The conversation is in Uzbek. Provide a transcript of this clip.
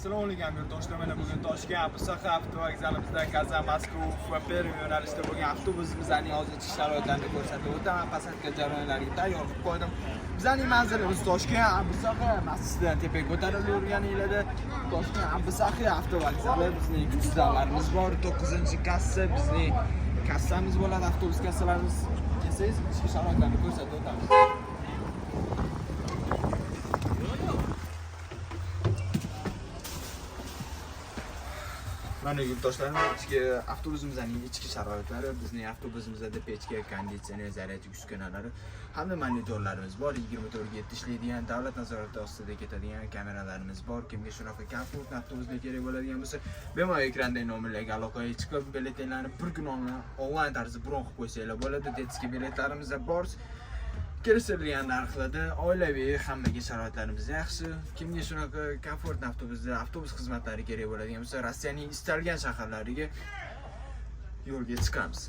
Assalomu alaykum yurtdoshlar. Mana bugun Toshkent Busaqa avtovokzalimizda Kazan, Moskva va Perm yo'nalishida bo'lgan avtobusimizni hozir chiqish sharoitlarini ko'rsatib o'taman. Pasatka jarayonlariga tayyor qilib qo'ydim. Bizning manzilimiz Toshkent Busaqa masjididan tepaga ko'tarilib yurganinglarda Toshkent Busaqa avtovokzali bizning kuzatuvlarimiz bor. 9-kassa bizning kassamiz bo'ladi. Avtobus kassalarimiz kelsangiz chiqish sharoitlarini ko'rsatib o'tamiz. Mana yurtdoshlarimiz ichki avtobusimizning ichki sharoitlari, bizning avtobusimizda pechka, konditsioner, zaryadka uskunalari hamda monitorlarimiz bor. 24/7 ishlaydigan, davlat nazorati ostida ketadigan kameralarimiz bor. Kimga shunaqa komfort avtobusda kerak bo'ladigan bo'lsa, bemalol ekrandagi nomerlarga aloqaga chiqib, biletlarni bir kun onlayn tarzda bron qilib qo'ysanglar bo'ladi. Detskiy biletlarimiz bor. Kelishilgan narxlarda oilaviy hammaga sharoitlarimiz yaxshi. Kimga shunaqa komfort avtobusda avtobus xizmatlari kerak bo'ladigan bo'lsa, Rossiyaning istalgan shaharlariga yo'lga chiqamiz.